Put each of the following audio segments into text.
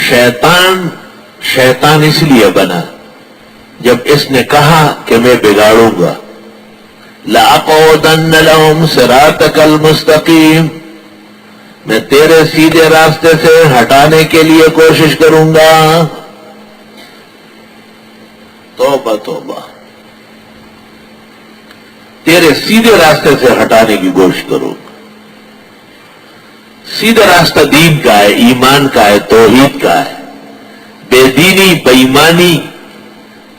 شیطان اس لیے بنا جب اس نے کہا کہ میں بگاڑوں گا. لَأَقْعُدَنَّ لَهُمْ صِرَاطَكَ الْمُسْتَقِيمَ، میں تیرے سیدھے راستے سے ہٹانے کے لیے کوشش کروں گا. توبہ توبہ، تیرے سیدھے راستے سے ہٹانے کی کوشش کروں گا. سیدھا راستہ دین کا ہے، ایمان کا ہے، توحید کا ہے. بے دینی، بےایمانی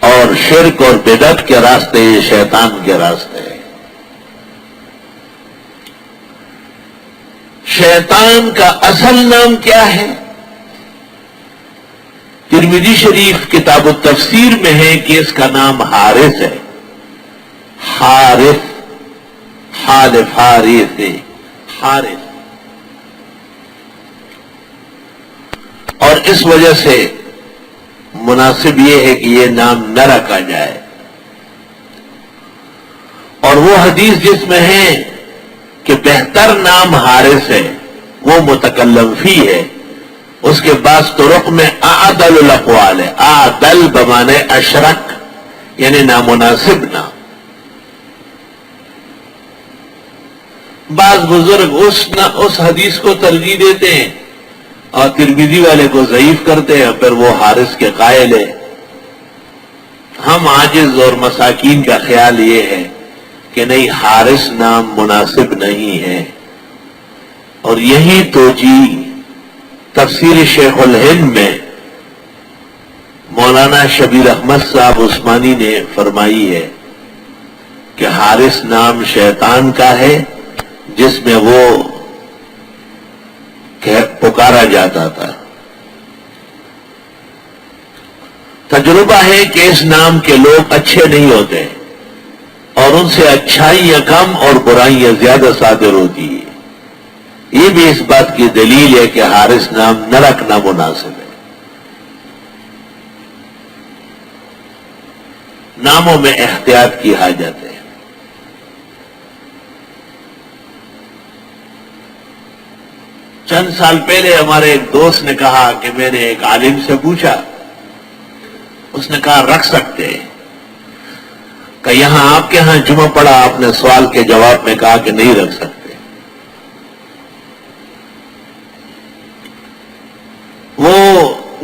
اور شرک اور بدعت کے راستے یہ شیطان کے راستے ہیں. شیطان کا اصل نام کیا ہے؟ ترمذی شریف کتاب التفسیر میں ہے کہ اس کا نام حارث ہے. حارث، حالف حارث، حارث. اور اس وجہ سے مناسب یہ ہے کہ یہ نام نہ رکھا جائے. اور وہ حدیث جس میں ہے کہ بہتر نام حارث ہے وہ متکلم فی ہے. اس کے بعد طرق میں اعدل الاقوال ہے. اعدل بمانے اشرک، یعنی نامناسب نام. بعض بزرگ اس حدیث کو ترجیح دیتے ہیں اور ترمذی والے کو ضعیف کرتے ہیں، پھر وہ حارث کے قائل ہے. ہم عاجز اور مساکین کا خیال یہ ہے کہ نہیں، حارث نام مناسب نہیں ہے. اور یہی توجیہ تفسیر شیخ الہند میں مولانا شبیر احمد صاحب عثمانی نے فرمائی ہے کہ حارث نام شیطان کا ہے جس میں وہ پکارا جاتا تھا. تجربہ ہے کہ اس نام کے لوگ اچھے نہیں ہوتے اور ان سے اچھائیاں کم اور برائیاں زیادہ صادر ہوتی ہیں. یہ بھی اس بات کی دلیل ہے کہ حارث نام نہ رکھنا مناسب ہے. ناموں میں احتیاط کی حاجت ہے. چند سال پہلے ہمارے ایک دوست نے کہا کہ میں نے ایک عالم سے پوچھا، اس نے کہا رکھ سکتے ہیں. کہ یہاں آپ کے ہاں جمعہ پڑا، آپ نے سوال کے جواب میں کہا کہ نہیں رکھ سکتے. وہ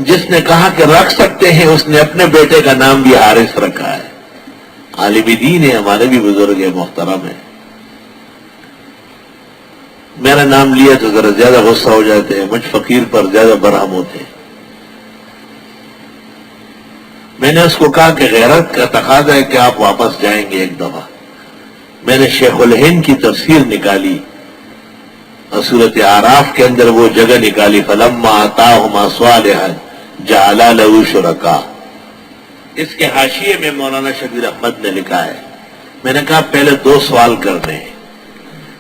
جس نے کہا کہ رکھ سکتے ہیں اس نے اپنے بیٹے کا نام بھی حارث رکھا ہے. عالم دین ہے، ہمارے بھی بزرگ محترم ہیں. میرا نام لیا تو ذرا زیادہ غصہ ہو جاتے ہیں، مجھ فقیر پر زیادہ برہم ہوتے ہیں. میں نے اس کو کہا کہ غیرت کا تقاضا ہے کہ آپ واپس جائیں گے ایک دفعہ. میں نے شیخ الہند کی تفسیر نکالی اور سورۃ اعراف کے اندر وہ جگہ نکالی فلما آتاہما صالحا جعل له شرکا. اس کے حاشیے میں مولانا شبیر احمد نے لکھا ہے. میں نے کہا پہلے 2 سوال کرنے ہیں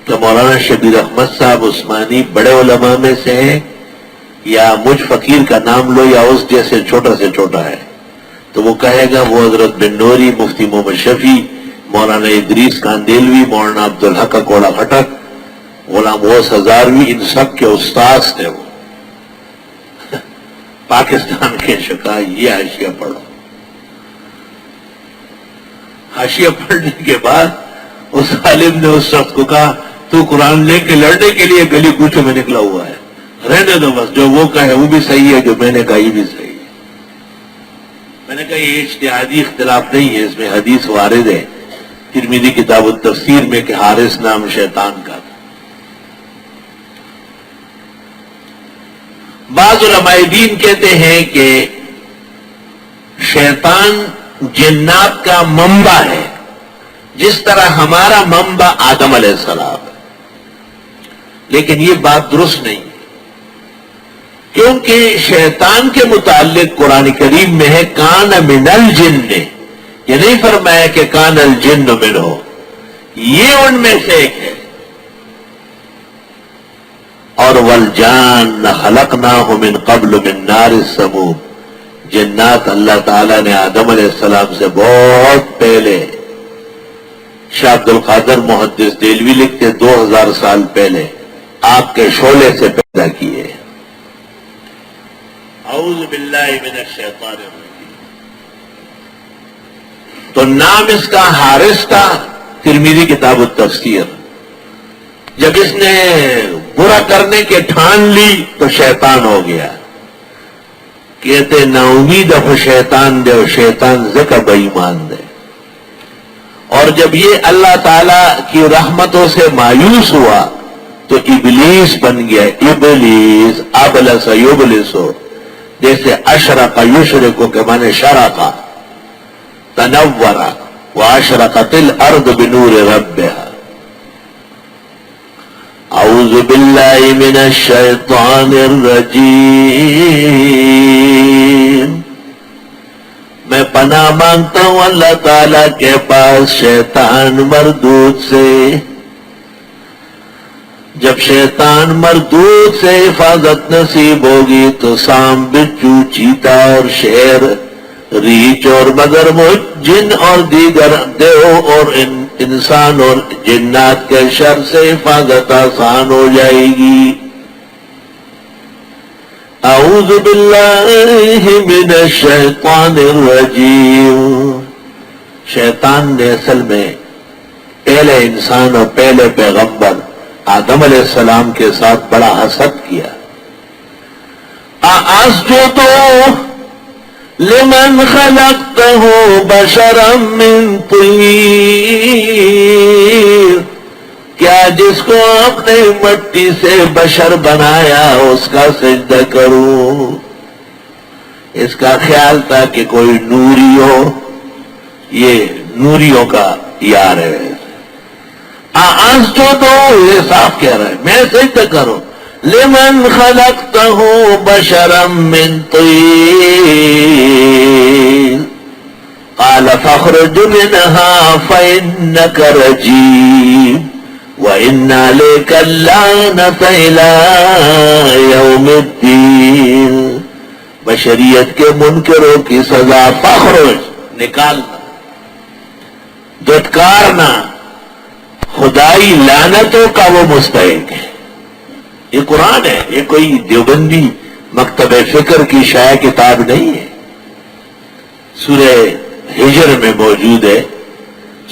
کہ مولانا شبیر احمد صاحب عثمانی بڑے علماء میں سے ہیں یا مجھ فقیر کا نام لو یا اس جیسے چھوٹا سے چھوٹا ہے. تو وہ کہے گا وہ حضرت بن نوری، مفتی محمد شفیع، مولانا ادریس کاندیلوی، مولانا عبدالحق کوڑا خٹک، غلام غوث ہزاروی، ان سب کے استاذ تھے. وہ پاکستان کے شکا یہ حاشیہ پڑھو. حاشیہ پڑھنے کے بعد اس عالم نے اس شخص کو کہا تو قرآن لے کے لڑنے کے لیے گلی کوچوں میں نکلا ہوا ہے، رہنے دو بس، جو وہ کہے وہ بھی صحیح ہے، جو میں نے کہا یہ بھی صحیح ہے. میں نے کہا یہ اجتہادی اختلاف نہیں ہے، اس میں حدیث وارد ہے ترمذی کتاب التفسیر میں کہ حارث نام شیطان کا تھا. بعض علماء دین کہتے ہیں کہ شیطان جنات کا منبع ہے، جس طرح ہمارا منبع آدم علیہ السلام ہے. لیکن یہ بات درست نہیں ہے، کیونکہ شیطان کے متعلق قرآن کریم میں ہے کان من الجن. یہ نہیں فرمایا کہ کان الجن منہ، یہ ان میں سے ایک ہے. اور والجان خلقناہ من قبل من نار السموم، جنات اللہ تعالیٰ نے آدم علیہ السلام سے بہت پہلے، شاہ عبد القادر محدث دہلوی لکھتے 2000 سال پہلے آگ کے شعلے سے پیدا کیے. اعوذ باللہ من الشیطان الرجیم. تو نام اس کا حارث تھا، ترمذی کتاب التفسیر. جب اس نے برا کرنے کے ٹھان لی تو شیطان ہو گیا. کہتے نا امید اف شیطان دے اور شیطان زکا بے ایمان دے. اور جب یہ اللہ تعالی کی رحمتوں سے مایوس ہوا تو ابلیس بن گیا. ابلیس ابلس یبلسو، جیسے اشرق یشرق کے معنی شرقا تنورا واشرقت الارض بنور ربها. اعوذ باللہ من الشیطان الرجیم. میں پناہ مانگتا ہوں اللہ تعالی کے پاس شیطان مردود سے. جب شیطان مردود سے حفاظت نصیب ہوگی تو سام، بچو، چیتا اور شیر، ریچھ اور مگرمچھ، جن اور دیگر دیو اور انسان اور جنات کے شر سے حفاظت آسان ہو جائے گی. اعوذ باللہ من الشیطان الرجیم. شیطان نے اصل میں پہلے انسان اور پہلے پیغمبر آدم علیہ السلام کے ساتھ بڑا حسد کیا. اسجد لمن خلقته بشرا من طین. کیا جس کو آپ نے مٹی سے بشر بنایا اس کا سجدہ کروں؟ اس کا خیال تھا کہ کوئی نوری ہو، یہ نوریوں کا یار ہے. اسجد، یہ صاف کہہ رہا ہے میں سجدہ کروں. لمن خلقته بشرا من طین قال فاخرج منها فإنك رجيم وإن عليك اللعنة إلى يوم الدين. بشریت کے منکروں کی سزا فاخرج، نکالنا، دھتکارنا، خدائی لعنتوں کا وہ مستحق ہے. یہ قرآن ہے، یہ کوئی دیوبندی مکتب فکر کی شائع کتاب نہیں ہے. سورہ ہجر میں موجود ہے،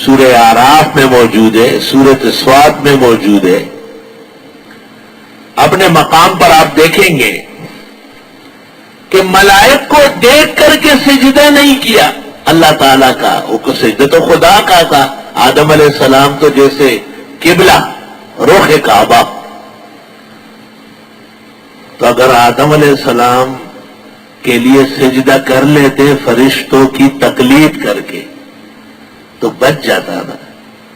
سورہ اعراف میں موجود ہے، سورۃ صاد میں موجود ہے. اپنے مقام پر آپ دیکھیں گے کہ ملائک کو دیکھ کر کے سجدہ نہیں کیا اللہ تعالیٰ کا. وہ سجدہ تو خدا کا تھا. آدم علیہ السلام تو جیسے قبلہ رخ کعبہ. تو اگر آدم علیہ السلام کے لیے سجدہ کر لیتے فرشتوں کی تقلید کر کے تو بچ جاتا تھا.